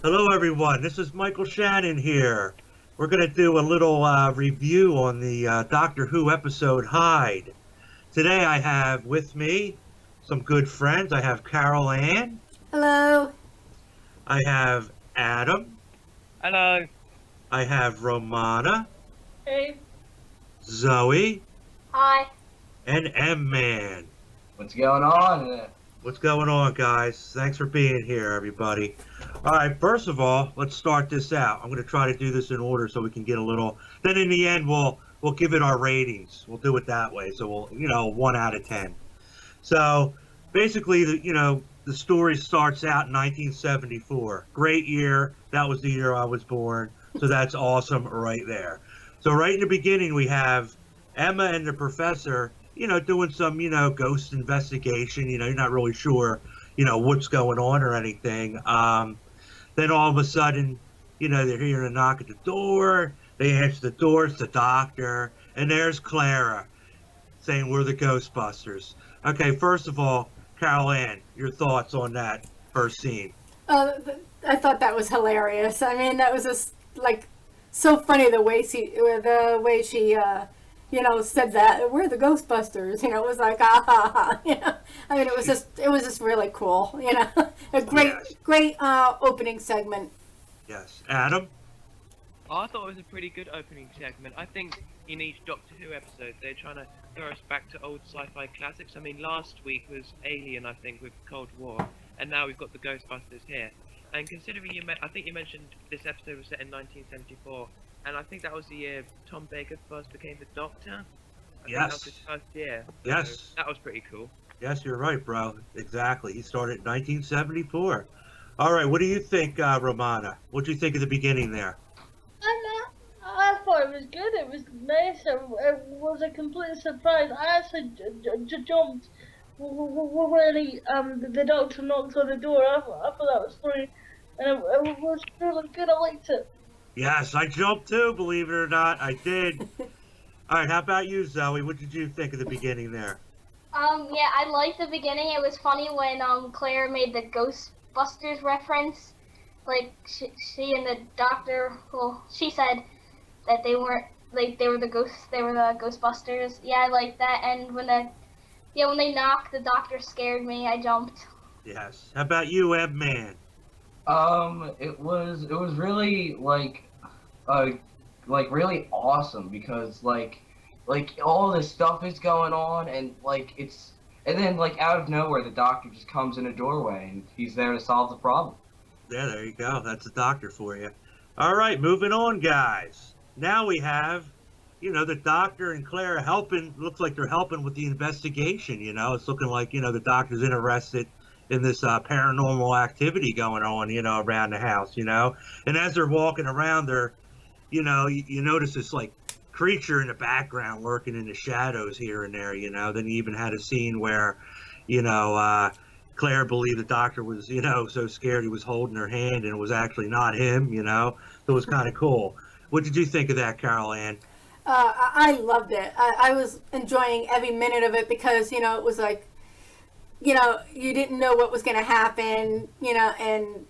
Hello, everyone. This is Michael Shannon here. We're going to do a little review on the Doctor Who episode Hyde. Today, I have with me some good friends. I have Carol Ann. Hello. I have Adam. Hello. I have Romana, Hey. Zoe, Hi. and M-Man. What's going on? What's going on, guys? Thanks for being here, everybody. All right, first of all, let's start this out. I'm going to try to do this in order so we can get a little. Then in the end, we'll give it our ratings. We'll do it that way. So we'll 1 out of 10. So basically, the story starts out in 1974. Great year. That was the year I was born. So that's awesome right there. So right in the beginning, we have Emma and the professor, doing some, ghost investigation. You're not really sure, what's going on or anything. Then all of a sudden, they're hearing a knock at the door. They answer the door. It's the doctor. And there's Clara saying, "We're the Ghostbusters." Okay, first of all, Carol Ann, your thoughts on that first scene? I thought that was hilarious. I mean, that was just so funny the way she said that. "We're the Ghostbusters." It was like ah ha ha. I mean, it was just really cool. A great opening segment. Yes, Adam. I thought it was a pretty good opening segment. I think in each Doctor Who episode, they're trying to throw us back to old sci-fi classics. I mean, last week was Alien, I think, with Cold War, and now we've got the Ghostbusters here. And considering I think you mentioned this episode was set in 1974, and I think that was the year Tom Baker first became the Doctor. I think that was his first year. Yes. So that was pretty cool. Yes, you're right, bro. Exactly. He started in 1974. All right, what do you think, Romana? What do you think of the beginning there? I thought it was good. It was nice. It was a complete surprise. I actually jumped when the doctor knocked on the door. I thought that was funny, and it was really good. I liked it. Yes, I jumped too, believe it or not. I did. All right, how about you, Zoe? What did you think of the beginning there? Yeah, I liked the beginning. It was funny when Claire made the Ghostbusters reference. Like she and the doctor, well, she said that they weren't they were the Ghostbusters. Yeah, I liked that. And when they knocked, the doctor scared me. I jumped. Yes. How about you, M-Man? It was really really awesome because like all this stuff is going on and then out of nowhere the doctor just comes in a doorway and he's there to solve the problem. Yeah, there you go. That's the doctor for you. All right, moving on, guys. Now we have, the doctor and Claire helping. Looks like they're helping with the investigation. It's looking like, the doctor's interested in this paranormal activity going on, around the house, And as they're walking around, they're, you notice this creature in the background lurking in the shadows here and there, Then you even had a scene where, Claire believed the doctor was, so scared he was holding her hand and it was actually not him, So it was kind of cool. What did you think of that, Carol Ann? I loved it. I was enjoying every minute of it because, it was like, you didn't know what was going to happen, and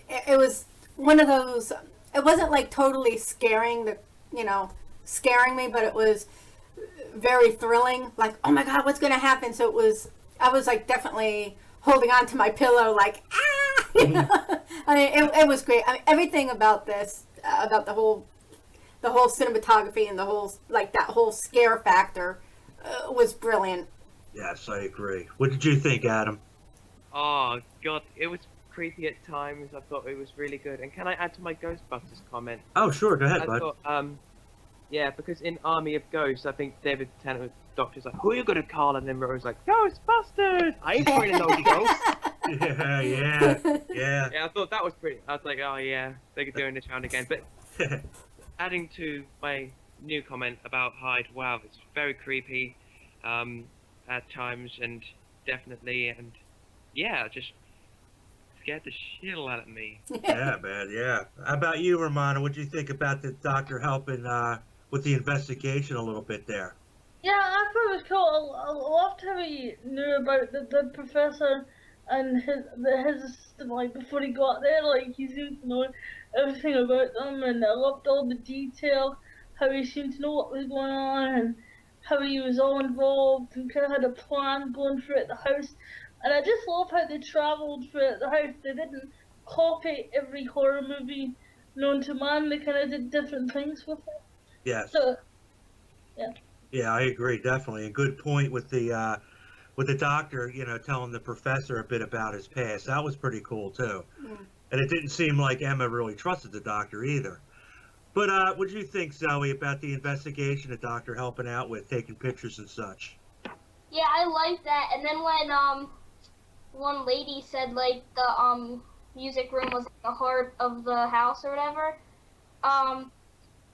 it was one of those, it wasn't totally scaring me, but it was very thrilling. Like, oh my God, what's going to happen? So I was definitely holding on to my pillow, ah! I mean, it was great. I mean, everything about this, about the whole cinematography and the whole that whole scare factor was brilliant. Yes, I agree. What did you think, Adam? Oh God, it was creepy at times. I thought it was really good. And can I add to my Ghostbusters comment? Oh, sure. Go ahead, bud. Thought, yeah, because in Army of Ghosts, I think David Tennant, Doctor's like, "Who are you gonna call?" And then Rose like, "Ghostbusters!" I ain't afraid of no ghosts. Yeah. Yeah, I thought that was pretty. I was like, "Oh yeah, they could doing this round again." But adding to my new comment about Hyde, wow, it's very creepy at times, and definitely, and yeah, just scared the shit out of me. Yeah, man, yeah. How about you, Romana? What do you think about the doctor helping with the investigation a little bit there? Yeah, I thought it was cool. I loved how he knew about the professor his assistant, like, before he got there, like, he seemed to know everything about them, and I loved all the detail, how he seemed to know what was going on, and how he was all involved, and kind of had a plan going throughout the house. And I just love how they travelled throughout the house. They didn't copy every horror movie known to man. They kind of did different things with it. Yes. So, Yeah, I agree, definitely. A good point with the doctor, telling the professor a bit about his past. That was pretty cool too. Mm. And it didn't seem like Emma really trusted the doctor either. But what do you think, Zoe, about the investigation the doctor helping out with, taking pictures and such? Yeah, I like that. And then when one lady said like the music room was like the heart of the house or whatever,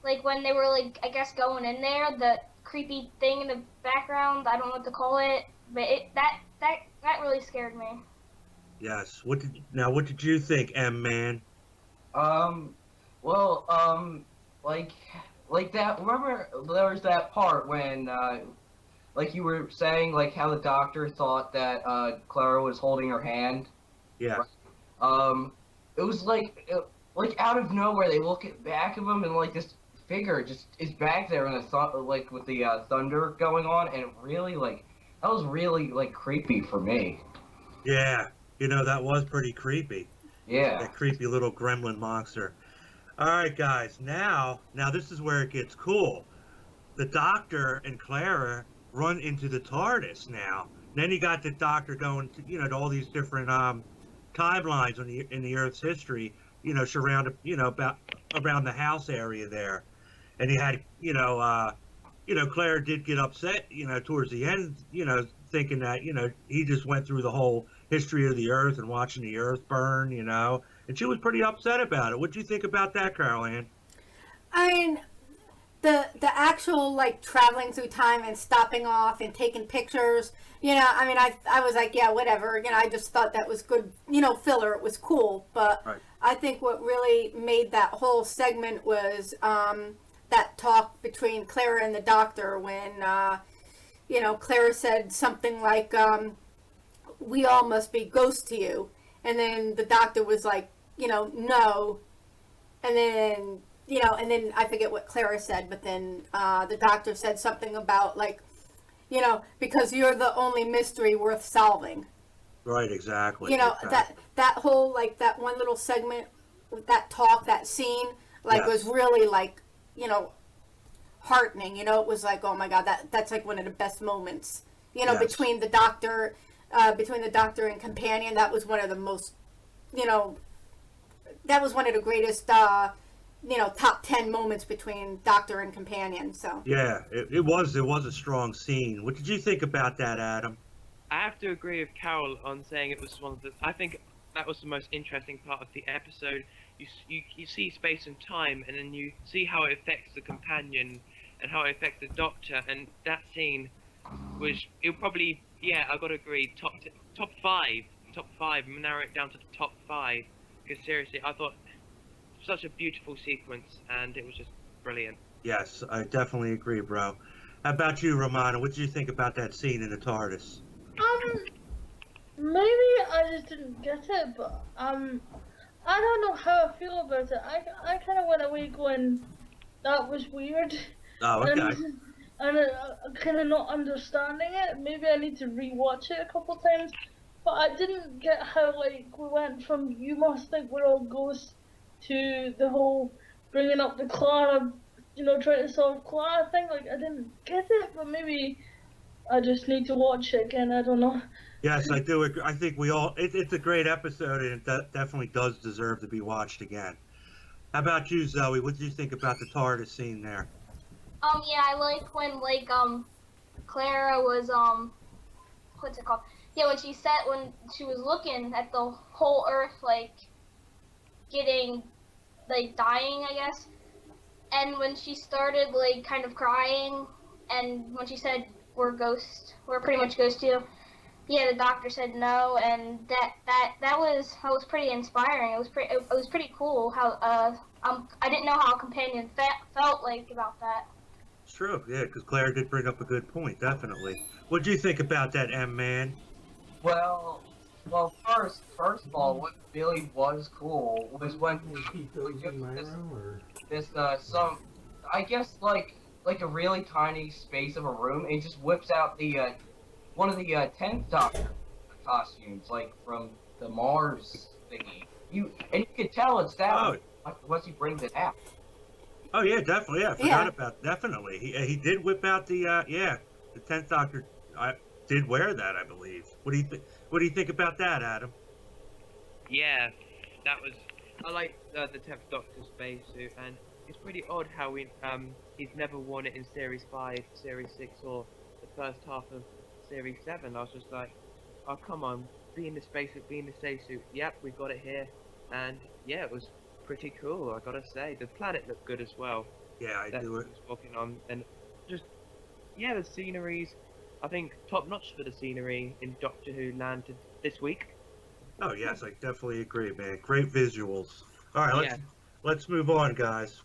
like when they were like I guess going in there, the creepy thing in the background, I don't know what to call it, but that really scared me. Yes. What did you think, M-Man? Like that. Remember, there was that part when, like you were saying, like how the doctor thought that Clara was holding her hand. Yeah. It was like out of nowhere, they look at back of him and like this figure just is back there in like with the thunder going on, and it really that was really like creepy for me. Yeah. That was pretty creepy. Yeah. That creepy little gremlin monster. All right, guys. Now this is where it gets cool. The doctor and Clara run into the TARDIS now. And then you got the doctor going to, to all these different timelines in the Earth's history, surrounded, about around the house area there. And you had, Clara did get upset, towards the end, thinking that, he just went through the whole history of the Earth and watching the Earth burn, and she was pretty upset about it. What do you think about that, Carol Ann? I mean, the actual like traveling through time and stopping off and taking pictures, I was like, yeah, whatever. I just thought that was good, filler. It was cool, but Right. I think what really made that whole segment was that talk between Clara and the doctor when, Clara said something like, we all must be ghosts to you. And then the doctor was like, no. And then, and then I forget what Clara said, but then the doctor said something about like, because you're the only mystery worth solving. Right, exactly. That whole, like, that one little segment, that talk, that scene, like, Yes. was really, like, heartening. It was like, oh my God, that's like one of the best moments. Yes. Between the doctor and companion, that was one of the most, that was one of the greatest, top 10 moments between doctor and companion. So Yeah, it was a strong scene. What did you think about that, Adam? I have to agree with Carol on saying it was one of the. I think that was the most interesting part of the episode. You see space and time, and then you see how it affects the companion and how it affects the doctor. And that scene was probably I gotta agree top five. Narrow it down to the top 5 because seriously, I thought such a beautiful sequence, and it was just brilliant. Yes, I definitely agree, bro. How about you, Romana? What did you think about that scene in the TARDIS? maybe I just didn't get it, but I don't know how I feel about it. I kind of went away going, that was weird. Oh, okay. And kind of not understanding it. Maybe I need to rewatch it a couple times. But I didn't get how, like, we went from you must think we're all ghosts to the whole bringing up the Clara, trying to solve Clara thing. Like, I didn't get it, but maybe I just need to watch it again. I don't know. Yes, I do agree. I think we all. It's a great episode, and it definitely does deserve to be watched again. How about you, Zoe? What did you think about the TARDIS scene there? Yeah, I like when like Clara was what's it called? Yeah, when she was looking at the whole Earth like getting like dying, I guess. And when she started like kind of crying, and when she said we're pretty much ghosts to you. Yeah, the doctor said no, and that was pretty inspiring. It was pretty cool how I didn't know how a companion felt like about that. It's true, yeah, because Claire did bring up a good point, definitely. What did you think about that, M-Man? Well, Well, first of all, what really was cool was when this some, I guess like a really tiny space of a room, and he just whips out the one of the 10th Doctor costumes, like from the Mars thingy. You could tell it's that Oh. once he brings it out. Oh yeah, definitely. Yeah, I forgot Yeah. about definitely. He did whip out the the 10th Doctor. I did wear that, I believe. What do you think? What do you think about that, Adam? Yeah, that was. I like the 10th Doctor spacesuit, and it's pretty odd how he's never worn it in Series 5, Series 6, or the first half of Series 7. I was just like, oh come on, be in the spacesuit, be in the spacesuit. Yep, we got it here, and yeah, it was pretty cool. I gotta say, the planet looked good as well. Yeah, I That do he it. was walking on, and just yeah, the sceneries. I think top notch for the scenery in Doctor Who landed this week. Oh yes, I definitely agree, man. Great visuals. All right, Yeah. let's move on, guys.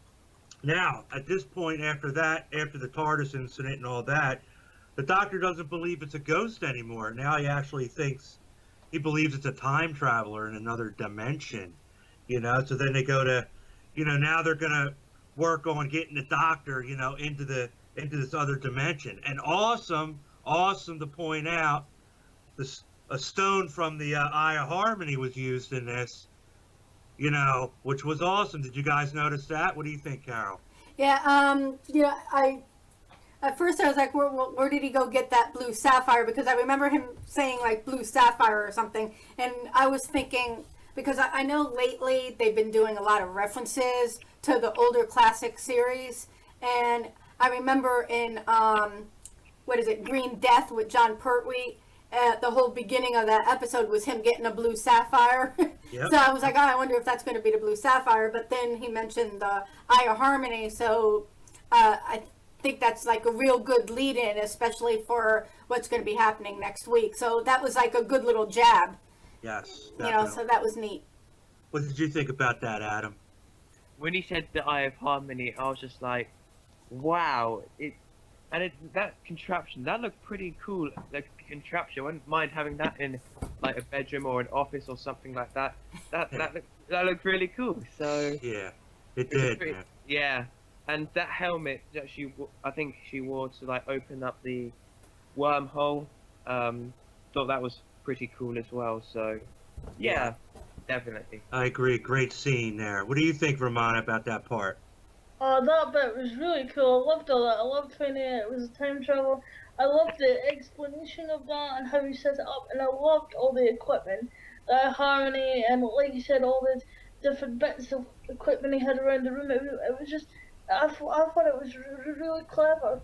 Now, at this point, after the TARDIS incident and all that, the Doctor doesn't believe it's a ghost anymore. Now he believes it's a time traveler in another dimension. You know, so then they go to, now they're gonna work on getting the Doctor, into this other dimension. And awesome to point out, a stone from the Eye of Harmony was used in this. Which was awesome. Did you guys notice that? What do you think, Carol? Yeah, at first I was like, where did he go get that blue sapphire? Because I remember him saying like blue sapphire or something. And I was thinking, because I know lately they've been doing a lot of references to the older classic series. And I remember in, Green Death with John Pertwee, the whole beginning of that episode was him getting a blue sapphire. Yep. So I was like, oh, I wonder if that's going to be the blue sapphire. But then he mentioned the Eye of Harmony, so I think that's like a real good lead-in, especially for what's going to be happening next week. So that was like a good little jab, Yes. so that was neat. What did you think about that, Adam? When he said the Eye of Harmony, I was just like, wow, that contraption, that looked pretty cool. The contraption, I wouldn't mind having that in like a bedroom or an office or something like that. That looked really cool. So Yeah, it it's a did, pretty- man. yeah, and that helmet that I think she wore to like open up the wormhole. Thought that was pretty cool as well. So yeah, definitely. I agree. Great scene there. What do you think, Ramona, about that part? That bit was really cool. I loved all that. I loved finding out it was a time travel. I loved the explanation of that and how he set it up, and I loved all the equipment, the harmony, and like you said, all the different bits of equipment he had around the room. It was just, I thought it was really clever.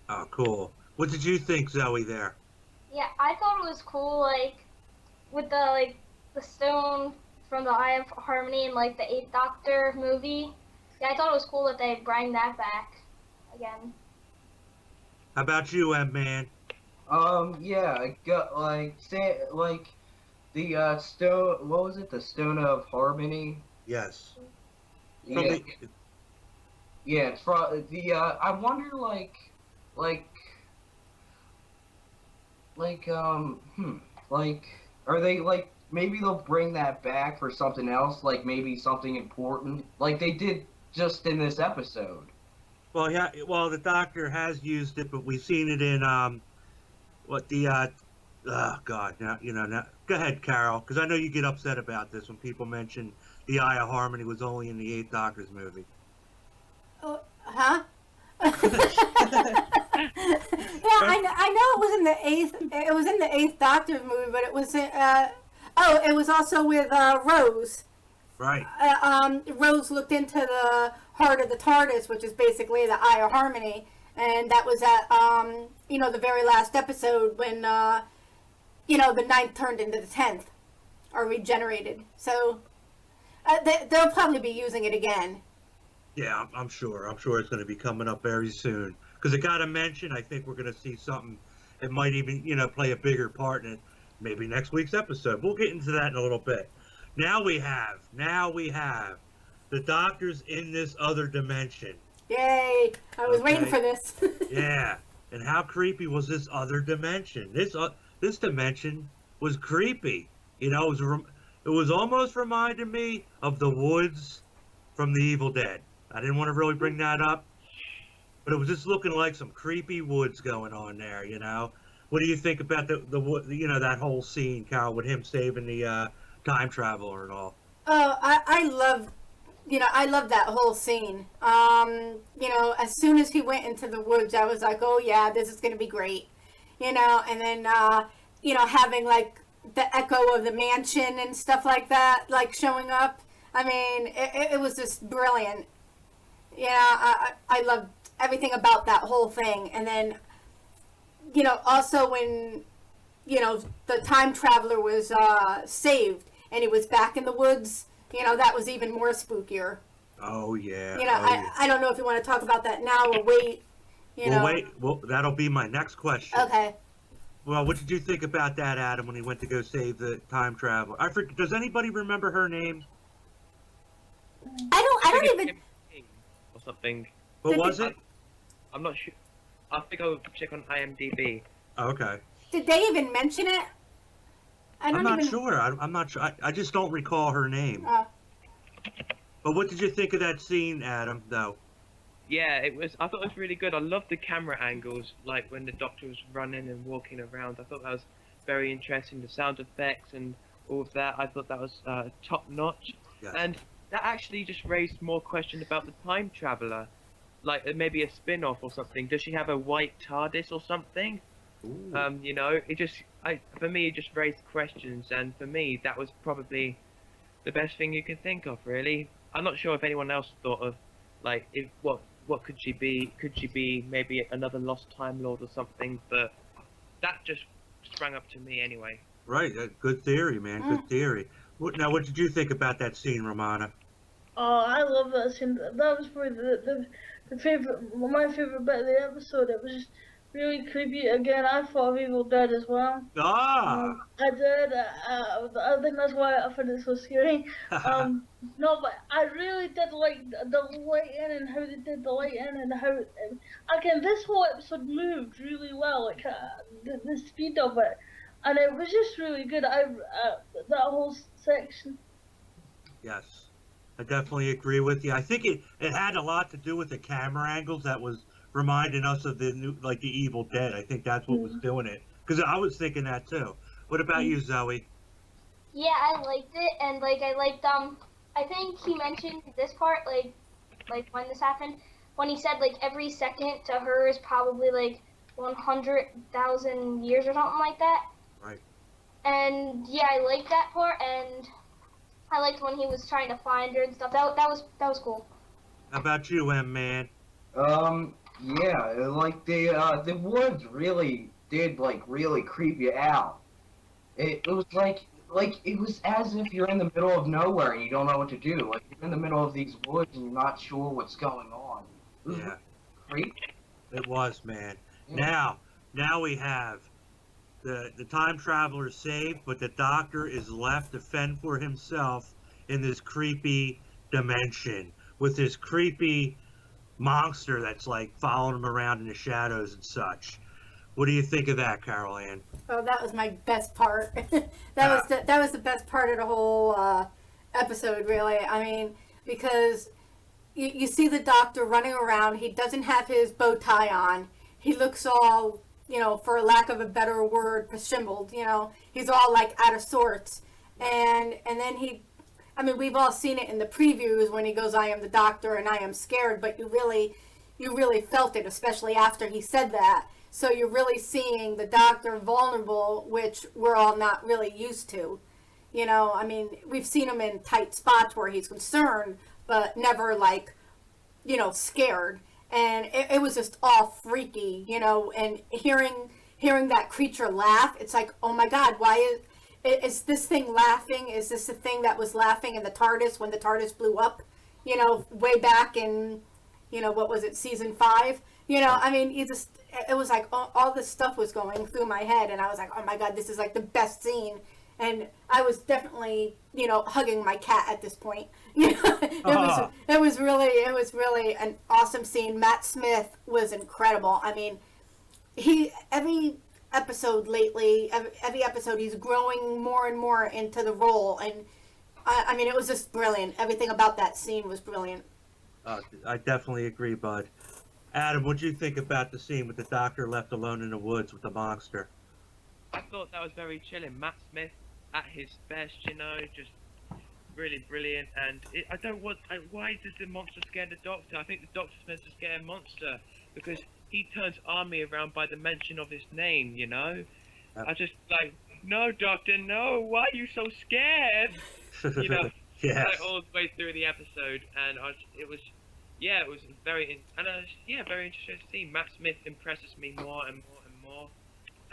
Oh, cool. What did you think, Zoe, there? Yeah, I thought it was cool, like, with the stone from the Eye of Harmony and, like, the 8th Doctor movie. Yeah, I thought it was cool that they bring that back again. How about you, M-Man? Yeah, I got the stone. What was it? The Stone of Harmony. Yes. Yeah, yeah. It's from the. I wonder, like, are they like maybe they'll bring that back for something else, like maybe something important, like they did just in this episode. Well, yeah. Well, the Doctor has used it, but we've seen it in oh God. Now Now, go ahead, Carol, because I know you get upset about this when people mention the Eye of Harmony was only in the 8th Doctor's movie. Oh, huh? Yeah, I know it was in the 8th. It was in the 8th Doctor's movie, but it was it was also with Rose. Right. Rose looked into the heart of the TARDIS, which is basically the Eye of Harmony, and that was at the very last episode when the 9th turned into the 10th, or regenerated. So they'll probably be using it again. Yeah, I'm sure. I'm sure it's going to be coming up very soon. Because I got to mention, I think we're going to see something that might even, play a bigger part in it. Maybe next week's episode. We'll get into that in a little bit. Now we have the Doctor's in this other dimension. Yay! I was waiting Okay. for this. Yeah. And how creepy was this other dimension? This dimension was creepy. You know, it was almost reminding me of the woods from The Evil Dead. I didn't want to really bring that up, but it was just looking like some creepy woods going on there. You know, what do you think about that whole scene, Carol, with him saving the time traveler and all? Oh, I love, I love that whole scene. As soon as he went into the woods, I was like, oh yeah, this is gonna be great. And then having like the echo of the mansion and stuff like that, like showing up. I mean, it was just brilliant. I loved everything about that whole thing. And then, also when, the time traveler was saved and he was back in the woods, that was even more spookier. Oh yeah. I don't know if you want to talk about that now or wait. Well, that'll be my next question. Okay. Well, what did you think about that, Adam, when he went to go save the time traveler? Does anybody remember her name? I don't even. Kim King or something. What was it? I'm not sure. I think I'll check on IMDb. Oh, okay. Did they even mention it? I'm not sure. I'm not sure. I just don't recall her name. But what did you think of that scene, Adam, though? Yeah, I thought it was really good. I loved the camera angles, like when the Doctor was running and walking around. I thought that was very interesting. The sound effects and all of that. I thought that was top notch. Yes. And that actually just raised more questions about the time traveler, like maybe a spin-off or something. Does she have a white TARDIS or something? Ooh. For me, it just raised questions, and for me, that was probably the best thing you can think of, really. I'm not sure if anyone else thought of, like, what could she be? Could she be maybe another lost Time Lord or something? But that just sprang up to me anyway. Right. Good theory, man. Good theory. Now, what did you think about that scene, Romana? Oh, I love that scene. That was probably my favorite bit of the episode. It was just really creepy. Again, I thought of Evil Dead as well. Ah! I did. I think that's why I found it so scary. No, but I really did like the lighting and how they did the lighting and how. Again, this whole episode moved really well. Like the speed of it, and it was just really good. That whole section. Yes. I definitely agree with you. I think it had a lot to do with the camera angles that was reminding us of the Evil Dead. I think that's what was doing it. Because I was thinking that too. What about you, Zoe? Yeah, I liked it, and I liked I think he mentioned this part, like when this happened, when he said every second to her is probably 100,000 years or something like that. Right. And yeah, I liked that part, and I liked when he was trying to find her and stuff. That was cool. How about you, man? Yeah, the woods really did really creep you out. It was like it was as if you're in the middle of nowhere and you don't know what to do. Like you're in the middle of these woods and you're not sure what's going on. It was Yeah. creepy. It was, man. Yeah. Now we have the time traveler saved, but the Doctor is left to fend for himself in this creepy dimension with this creepy monster that's following him around in the shadows and such. What do you think of that, Carol Ann? Oh, that was my best part. that was the best part of the whole episode, really. I mean, because you see the Doctor running around. He doesn't have his bow tie on. He looks all, for lack of a better word, pashimbled. He's all out of sorts. And then we've all seen it in the previews when he goes, "I am the Doctor and I am scared," but you really felt it, especially after he said that. So you're really seeing the Doctor vulnerable, which we're all not really used to. We've seen him in tight spots where he's concerned, but never scared. And it was just all freaky, and hearing that creature laugh, it's like, oh my God, why is this thing laughing? Is this the thing that was laughing in the TARDIS when the TARDIS blew up, way back in, what was it, season 5? It was like all this stuff was going through my head, and I was like, oh my God, this is the best scene. And I was definitely, hugging my cat at this point. It was really an awesome scene. Matt Smith was incredible. I episode lately. Every episode, he's growing more and more into the role, and I mean, it was just brilliant. Everything about that scene was brilliant. I definitely agree, bud. Adam, what do you think about the scene with the doctor left alone in the woods with the monster? I thought that was very chilling. Matt Smith at his best, you know, just really brilliant. And I don't want. Why does the monster scare the doctor? I think the doctor's meant to scare monster because he turns Army around by the mention of his name, you know. Yep. I just like, no, doctor, no. Why are you so scared? You know, Yes. like, all the way through the episode, and it was very very interesting to see. Matt Smith impresses me more and more and more,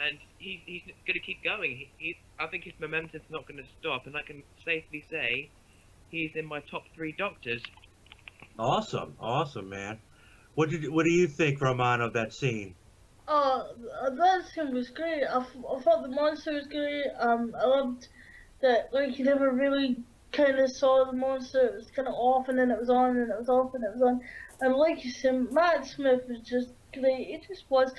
and he's going to keep going. I think his momentum's not going to stop, and I can safely say he's in my top 3 doctors. Awesome, man. What do you think, Roman, of that scene? That scene was great. I thought the monster was great. I loved that, like, you never really kind of saw the monster. It was kind of off, and then it was on, and it was off, and it was on. And like you said, Matt Smith was just great. It just was.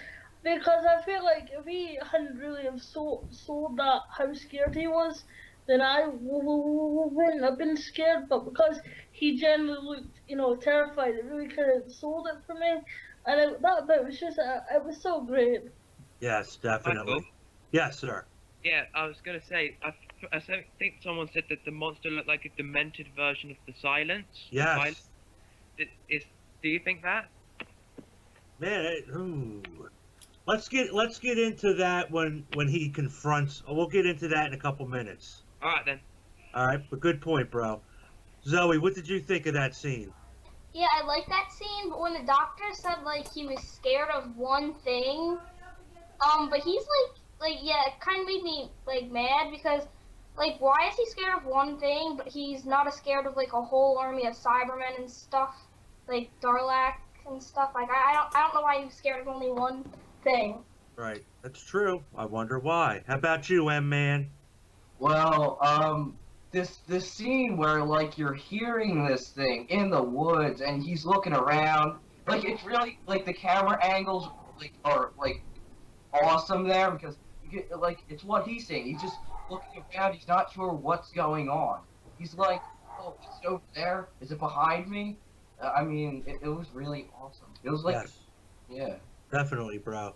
Because I feel like if he hadn't really have sold that, how scared he was, then I wouldn't have been scared. But because he generally looked, you know, terrified, it really kind of sold it for me. And that bit was just, it was so great. Yes, definitely. Michael? Yes, sir. Yeah, I was going to say, I think someone said that the monster looked like a demented version of the Silence. Yes. Do you think that? Man, let's get into that when he confronts. We'll get into that in a couple minutes. All right then. All right, but good point, bro. Zoe, what did you think of that scene? Yeah, I like that scene, but when the doctor said, like, he was scared of one thing, but he's yeah, it kind of made me, like, mad because, like, why is he scared of one thing, but he's not as scared of, like, a whole army of Cybermen and stuff, like Darlak and stuff. Like, I don't know why he was scared of only one thing. Right, that's true. I wonder why. How about you, M-Man? Well, this scene where, like, you're hearing this thing in the woods and he's looking around, like, it's really, like, the camera angles, like, are, like, awesome there because you get, like, it's what he's saying. He's just looking around. He's not sure what's going on. He's like, oh, is it over there? Is it behind me? I mean, it was really awesome. It was like, Yes, yeah. definitely, bro.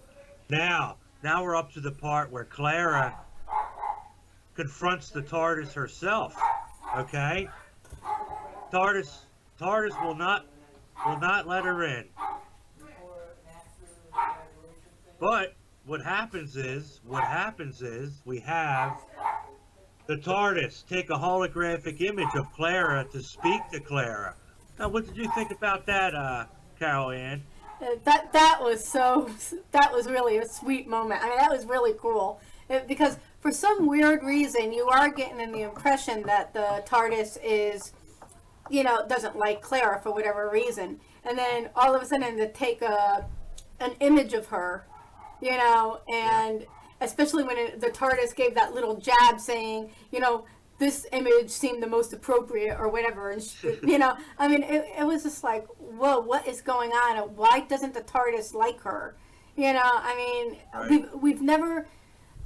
Now we're up to the part where Clara confronts the TARDIS herself. Okay, TARDIS will not let her in. But what happens is we have the TARDIS take a holographic image of Clara to speak to Clara. Now, what did you think about that, Carol Ann? That was really a sweet moment. I mean, that was really cool because for some weird reason you are getting the impression that the TARDIS is, you know, doesn't like Clara for whatever reason, and then all of a sudden they take an image of her, you know, and especially when the TARDIS gave that little jab saying, you know, this image seemed the most appropriate or whatever, and you know, I mean, it was just like, whoa, what is going on? Why doesn't the TARDIS like her? You know, I mean, Right. we've never,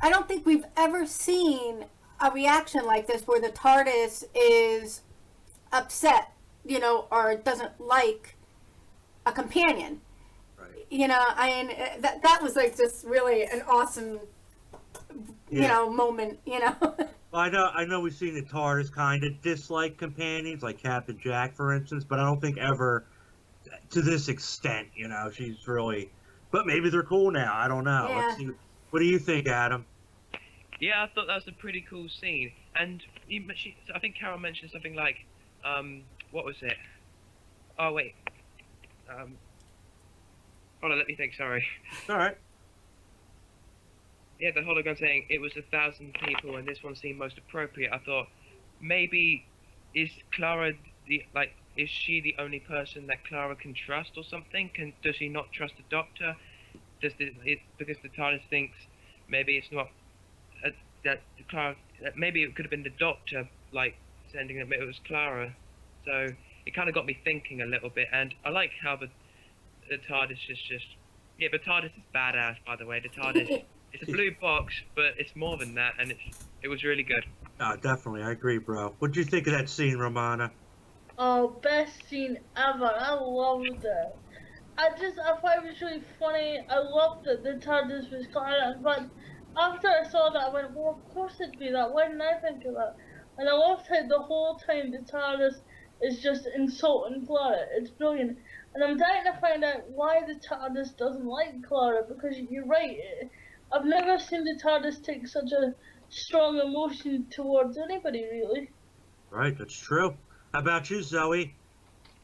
I don't think we've ever seen a reaction like this where the TARDIS is upset, you know, or doesn't like a companion. Right. You know, I mean, that was like just really an awesome, you Yeah. know, moment, you know. Well, I know we've seen the TARDIS kind of dislike companions, like Captain Jack, for instance, but I don't think ever to this extent. You know, she's really. But maybe they're cool now. I don't know. Yeah. Let's see. What do you think, Adam? Yeah, I thought that was a pretty cool scene. And I think Carol mentioned something like, what was it? Oh wait. Hold on, let me think. Sorry. All right. Yeah, the hologram saying it was 1,000 people and this one seemed most appropriate. I thought maybe is Clara is she the only person that Clara can trust or something? Does she not trust the Doctor? Because the TARDIS thinks maybe it's not that Clara. Maybe it could have been the Doctor like sending it. Maybe it was Clara. So it kind of got me thinking a little bit. And I like how the TARDIS is just. Yeah, the TARDIS is badass, by the way. The TARDIS It's a blue box, but it's more than that, and it was really good. Definitely, I agree, bro. What'd you think of that scene, Romana? Oh, best scene ever. I loved it. I thought it was really funny. I loved that the TARDIS was Clara, but after I saw that, I went, well, of course it'd be that. Why didn't I think of that? And I loved how the whole time the TARDIS is just insulting Clara. It's brilliant. And I'm dying to find out why the TARDIS doesn't like Clara, because you're right. I've never seen the TARDIS take such a strong emotion towards anybody, really. Right, that's true. How about you, Zoe?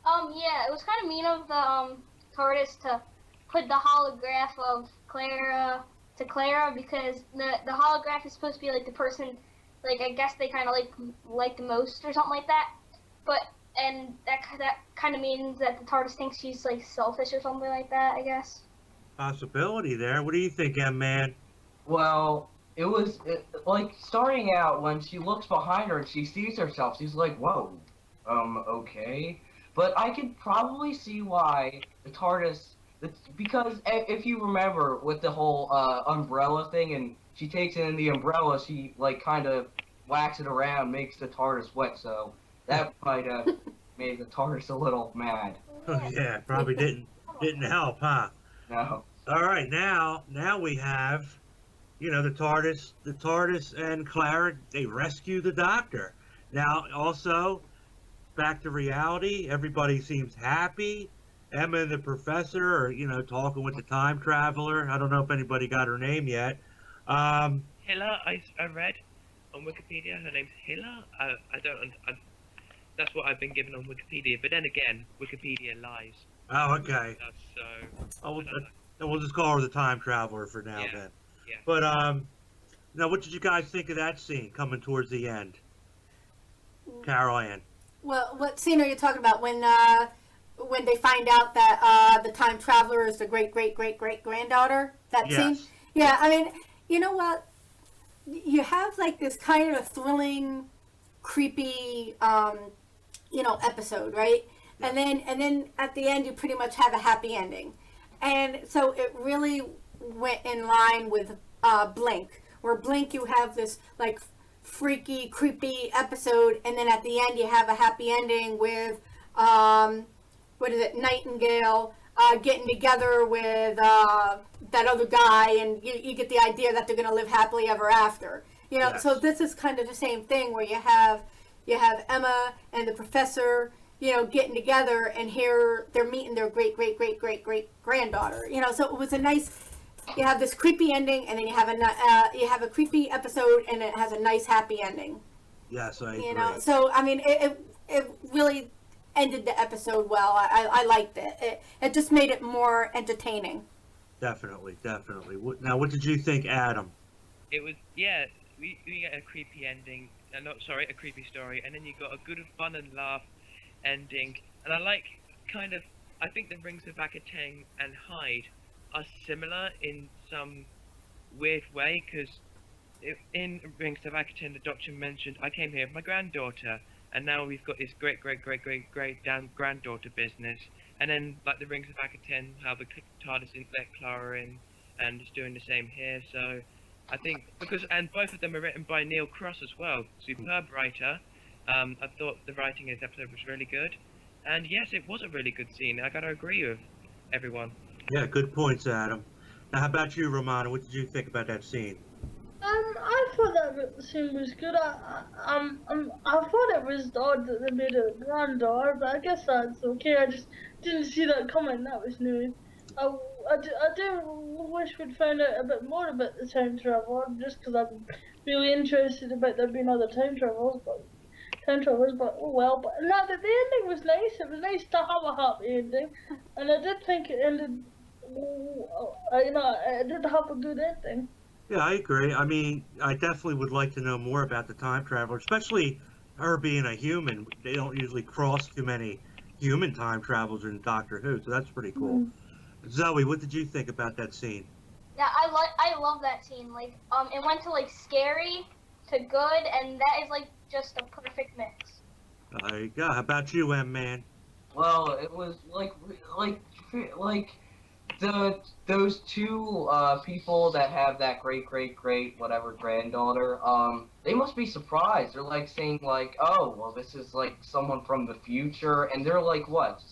Yeah, it was kind of mean of the TARDIS to put the holograph of Clara to Clara, because the holograph is supposed to be like the person, like I guess they kind of like the most or something like that. And that kind of means that the TARDIS thinks she's like selfish or something like that, I guess. Possibility there. What do you think, M-Man? Well, it was like starting out when she looks behind her and she sees herself. She's like, "Whoa, okay." But I could probably see why the TARDIS, because if you remember with the whole umbrella thing, and she takes it in the umbrella, she like kind of whacks it around, makes the TARDIS wet. So that might have made the TARDIS a little mad. Yeah, probably didn't help, huh? No. All right, now we have, the TARDIS and Clara, they rescue the Doctor. Now, also, back to reality, everybody seems happy. Emma and the Professor are, talking with the Time Traveler. I don't know if anybody got her name yet. Hilla, I read on Wikipedia. Her name's Hilla. That's what I've been given on Wikipedia. But then again, Wikipedia lies. Oh, okay. So We'll just call her the Time Traveler for now, then. Yeah. But, now, what did you guys think of that scene coming towards the end? Carol Ann. Well, what scene are you talking about? When they find out that the time traveler is the great granddaughter? That Yes. scene? Yeah, I mean, you know what? You have like this kind of thrilling, creepy, episode, right? Yeah. And then at the end, you pretty much have a happy ending, and so it really went in line with Blink, where Blink you have this like freaky, creepy episode, and then at the end you have a happy ending with Nightingale getting together with that other guy, and you get the idea that they're going to live happily ever after. Yes. So this is kind of the same thing where you have Emma and the Professor, getting together, and here they're meeting their great granddaughter. So it was a nice. You have this creepy ending, and then you have a creepy episode, and it has a nice happy ending. Yes, I agree. So I mean, it really ended the episode well. I liked it. It just made it more entertaining. Definitely. Now, what did you think, Adam? It was, we get a creepy ending, a creepy story, and then you got a good fun and laugh ending, and I think the Rings of Akateng and Hyde are similar in some weird way, because in Rings of Akateng the Doctor mentioned, I came here with my granddaughter, and now we've got this great granddaughter business. And then like the Rings of Akateng, how the TARDIS didn't let Clara in, and it's doing the same here. So I think and both of them are written by Neil Cross as well, superb writer. I thought the writing in this episode was really good, and yes, it was a really good scene. I gotta agree with everyone. Yeah, good points, Adam. Now, how about you, Romana? What did you think about that scene? I thought that scene was good. I thought it was odd that they made a granddaughter, but I guess that's okay. I just didn't see that coming. That was new. I do wish we'd find out a bit more about the time travel, just because I'm really interested about there being other time travelers, but oh well. But no, the ending was nice. It was nice to have a happy ending, and I did think it ended. It did have a good ending. Yeah, I agree. I mean, I definitely would like to know more about the time traveler, especially her being a human. They don't usually cross too many human time travelers in Doctor Who, so that's pretty cool. Zoe, what did you think about that scene? Yeah, I love that scene. Like, it went to like scary to good, and that is like just a perfect mix. There you go. How about you, M-Man? Well, it was like those two people that have that great whatever granddaughter, they must be surprised. They're like saying like, oh, well, this is like someone from the future, and they're like what,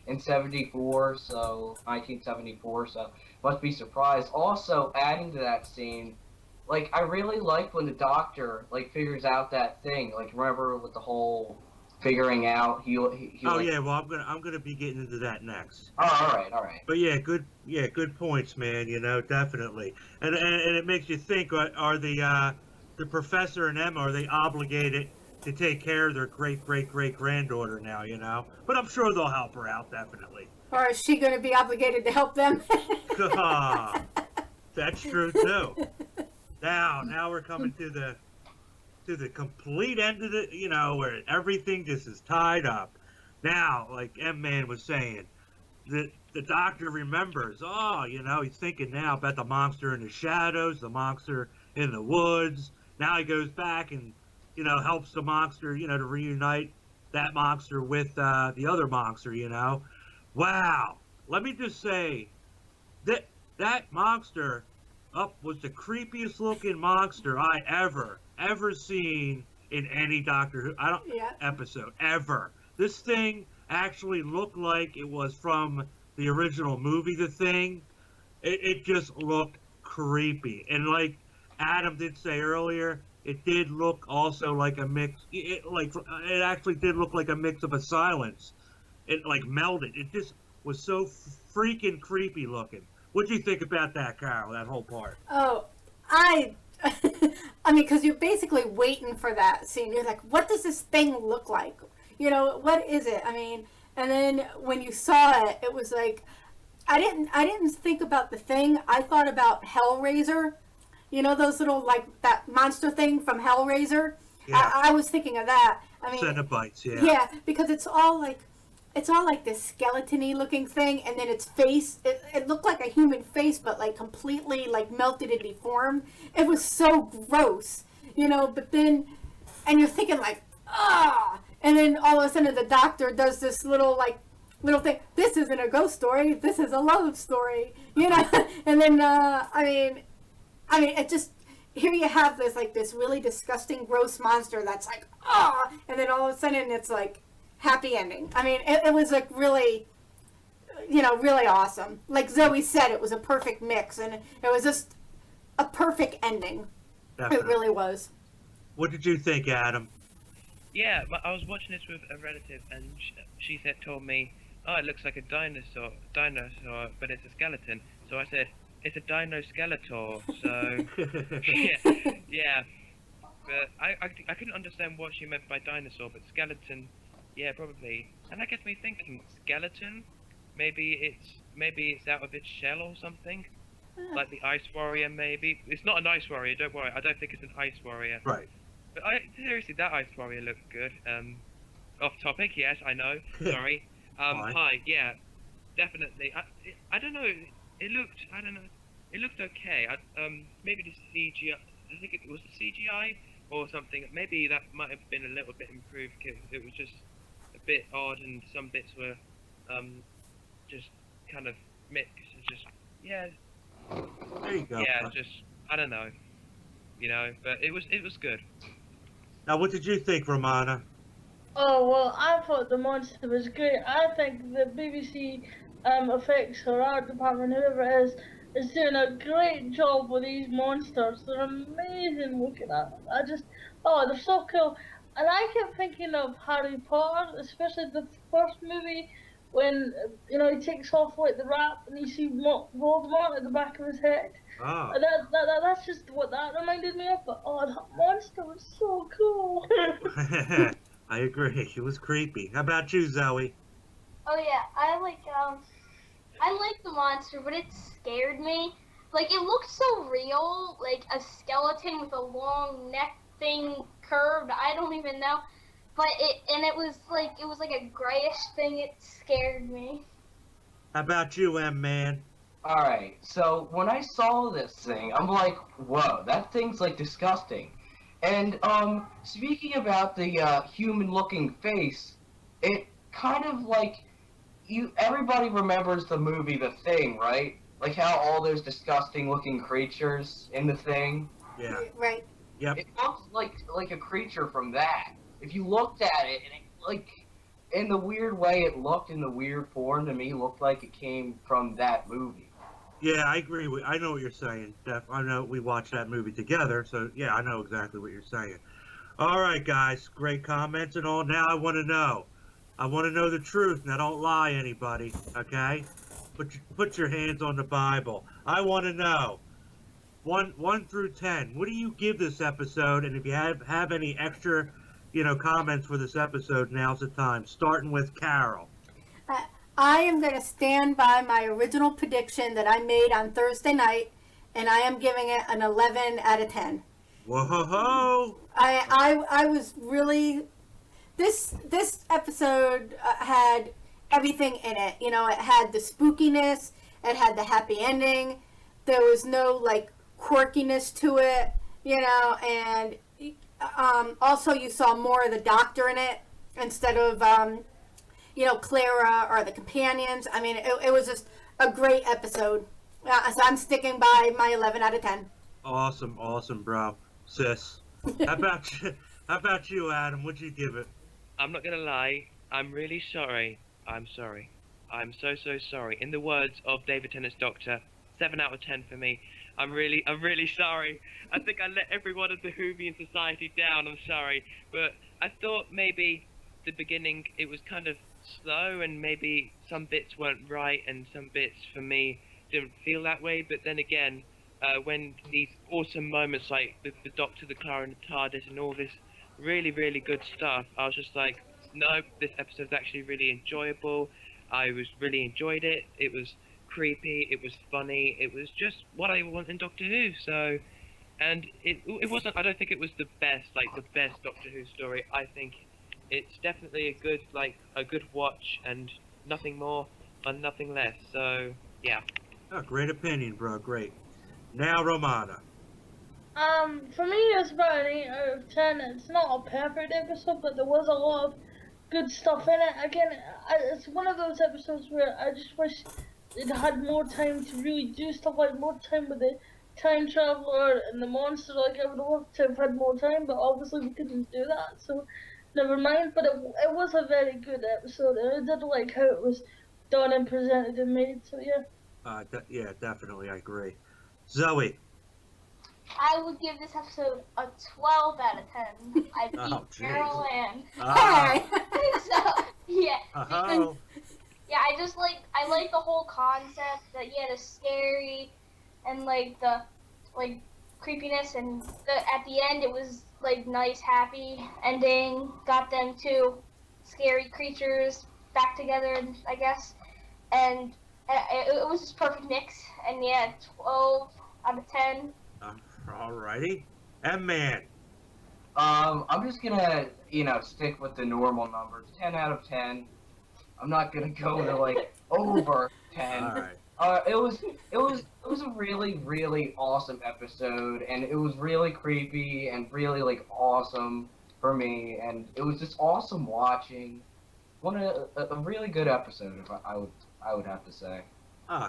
in 74, so 1974, so must be surprised. Also, adding to that scene, like I really like when the doctor like figures out that thing. Like remember with the whole figuring out he Oh like, yeah, well I'm gonna be getting into that next. Oh, all right. But yeah, good points, man. You know, definitely, and it makes you think: are the professor and Emma, are they obligated to take care of their great granddaughter now? You know, but I'm sure they'll help her out, definitely. Or is she going to be obligated to help them? That's true too. Now we're coming to the complete end of the, you know, where everything just is tied up. Now, like M-Man was saying, the doctor remembers, oh, you know, he's thinking now about the monster in the shadows, the monster in the woods. Now he goes back and, you know, helps the monster, you know, to reunite that monster with the other monster, you know. Wow. Let me just say that monster was the creepiest looking monster I ever seen in any Doctor Who episode ever. This thing actually looked like it was from the original movie, The Thing. It just looked creepy, and like Adam did say earlier, it did look also like a mix. It actually did look like a mix of a silence. It like melded. It just was so freaking creepy looking. What do you think about that, Carol? That whole part? Oh, I mean, because you're basically waiting for that scene. You're like, what does this thing look like? You know, what is it? I mean, and then when you saw it, it was like, I didn't think about the Thing. I thought about Hellraiser. You know, those little, like, that monster thing from Hellraiser? Yeah. I was thinking of that. I mean, Cenobites, yeah. yeah, because it's all like this skeleton-y looking thing, and then its face, it looked like a human face, but like completely like melted and deformed. It was so gross, you know, but then, and you're thinking like, ah, and then all of a sudden the doctor does this little thing. This isn't a ghost story. This is a love story, you know. And then, I mean, it just, here you have this really disgusting, gross monster that's like, ah, and then all of a sudden it's like happy ending. I mean, it was like really, you know, really awesome. Like Zoe said, it was a perfect mix, and it was just a perfect ending. Definitely. It really was. What did you think, Adam? Yeah, I was watching this with a relative, and she told me, "Oh, it looks like a dinosaur, but it's a skeleton." So I said, "It's a dino-skeletor." So yeah. But I couldn't understand what she meant by dinosaur, but skeleton, yeah, probably. And that gets me thinking, skeleton. Maybe it's out of its shell or something, like the Ice Warrior. Maybe it's not an Ice Warrior. Don't worry, I don't think it's an Ice Warrior. Right. But seriously, that Ice Warrior looked good. Off topic, yes, I know. Sorry. Fine. Hi, yeah, definitely. I don't know. It looked okay. Maybe the CGI. I think it was the CGI or something. Maybe that might have been a little bit improved. 'Cause it was just a bit odd, and some bits were just kind of mixed. Just There you go. yeah, just I don't know. You know, but it was good. Now, what did you think, Romana? Oh, well, I thought the monster was great. I think the BBC effects or art department, whoever it is doing a great job with these monsters. They're amazing looking at. They're so cool. And I kept thinking of Harry Potter, especially the first movie, when, you know, he takes off like the wrap and you see Voldemort at the back of his head. Oh. And that's just what that reminded me of. But, oh, that monster was so cool. I agree. It was creepy. How about you, Zoe? Oh yeah, I like the monster, but it scared me. Like, it looked so real, like a skeleton with a long neck thing curved. I don't even know, but it was like a grayish thing. It scared me. How about you, M-Man? Alright, so when I saw this thing, I'm like, whoa, that thing's like disgusting. And speaking about the human-looking face, it kind of like everybody remembers the movie The Thing, right? like how all those disgusting looking creatures in the thing. Yeah. Right. Yep. It looked like a creature from that. If you looked at it, and it, like in the weird way it looked in the weird form to me, looked like it came from that movie. Yeah, I agree with. I know what you're saying, Steph. I know we watched that movie together, so yeah, I know exactly what you're saying. All right, guys, great comments and all. Now I want to know. I want to know the truth. Now don't lie, anybody. Okay? Put your hands on the Bible. I want to know. 1 through 10. What do you give this episode? And if you have any extra, comments for this episode, now's the time. Starting with Carol. I am going to stand by my original prediction that I made on Thursday night, and I am giving it an 11 out of 10. Whoa ho ho! I was really this episode had everything in it. It had the spookiness, it had the happy ending. There was no like quirkiness to it, and also you saw more of the doctor in it instead of Clara or the companions. I mean, it was just a great episode. So I'm sticking by my 11 out of 10. Awesome, bro. Sis. How about you, Adam? What'd you give it? I'm not gonna lie. I'm really sorry. I'm sorry. I'm so sorry. In the words of David Tennant's Doctor, 7 out of 10 for me. I'm really sorry. I think I let everyone of the Whovian Society down. I'm sorry, but I thought maybe the beginning it was kind of slow and maybe some bits weren't right and some bits for me didn't feel that way. But then again, when these awesome moments like the Doctor, the Clara, and the TARDIS, and all this really good stuff, I was just like, no, this episode's actually really enjoyable. I really enjoyed it. It was creepy. It was funny. It was just what I want in Doctor Who. So, and it wasn't. I don't think it was the best Doctor Who story. I think it's definitely a good watch and nothing more and nothing less. So yeah. Oh, great opinion, bro. Great. Now, Romana. For me, it's about an 8 out of 10. It's not a perfect episode, but there was a lot of good stuff in it. Again, it's one of those episodes where I just wish it had more time to really do stuff, like more time with the time traveler and the monster. Like, I would love to have had more time, but obviously we couldn't do that, so never mind. But it was a very good episode, and I did like how it was done and presented and made, so yeah. Yeah, definitely, I agree. Zoe. I would give this episode a 12 out of 10. I beat Carol Ann. So, yeah. Oh. Yeah, I like the whole concept that, yeah, the scary and like the creepiness, and at the end it was like nice, happy ending. Got them two scary creatures back together, I guess, and it was just perfect mix. And yeah, 12 out of 10. Alrighty. M-Man. I'm just gonna, stick with the normal numbers. 10 out of 10. I'm not gonna go to like over 10. Alright. It was a really awesome episode, and it was really creepy and really like awesome for me, and it was just awesome watching. A really good episode, if I would have to say.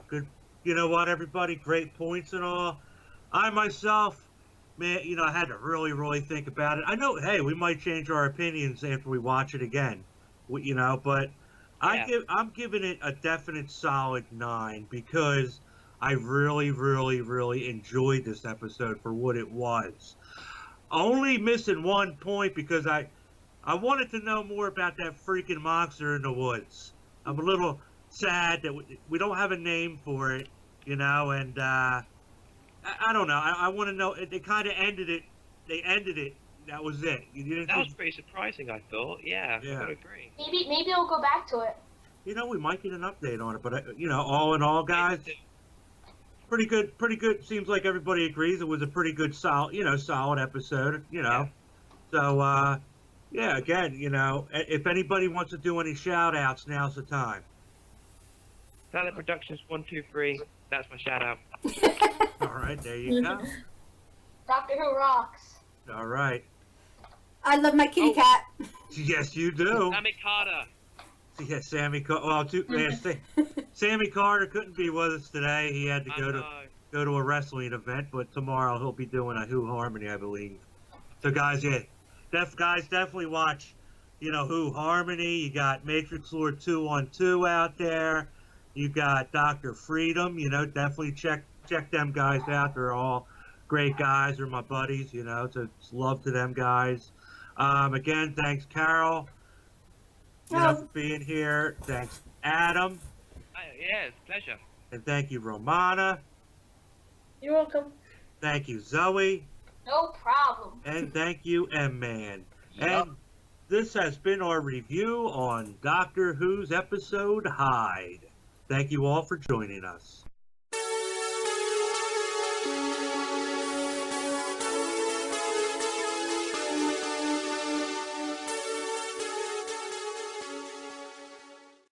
Good. You know what, everybody? Great points and all. I myself, man, I had to really think about it. I know, hey, we might change our opinions after we watch it again, but Yeah. I'm giving it a definite solid 9 because I really enjoyed this episode for what it was. Only missing one point because I wanted to know more about that freaking monster in the woods. I'm a little sad that we don't have a name for it, and I don't know. I want to know. They kind of ended it. They ended it. That was it. That was pretty surprising, I thought. Yeah. Yeah. I would agree. Maybe I'll go back to it. We might get an update on it, but all in all, guys, pretty good. Seems like everybody agrees it was a pretty good, solid episode. Yeah. So yeah. Again, if anybody wants to do any shout outs, now's the time. Planet Productions 123. That's my shout out. All right, there you go. Doctor Who rocks. All right. I love my kitty cat. Yes, you do. Sammy Carter. Yeah, Sammy Carter couldn't be with us today. He had to I go know. to a wrestling event, but tomorrow he'll be doing a Who Harmony, I believe. So guys, yeah, definitely watch. You know, Who Harmony. You got Matrix Lord 212 out there. You got Dr. Freedom. You know, definitely check them guys out. They're all great guys. They're my buddies. You know, so it's love to them guys. Again, thanks Carol. You know, for being here. Thanks Adam, Yeah, it's a pleasure. and thank you Romana. You're welcome. Thank you Zoe, No problem. and thank you M-Man. Yup. And this has been our review on Doctor Who's episode Hyde. Thank you all for joining us.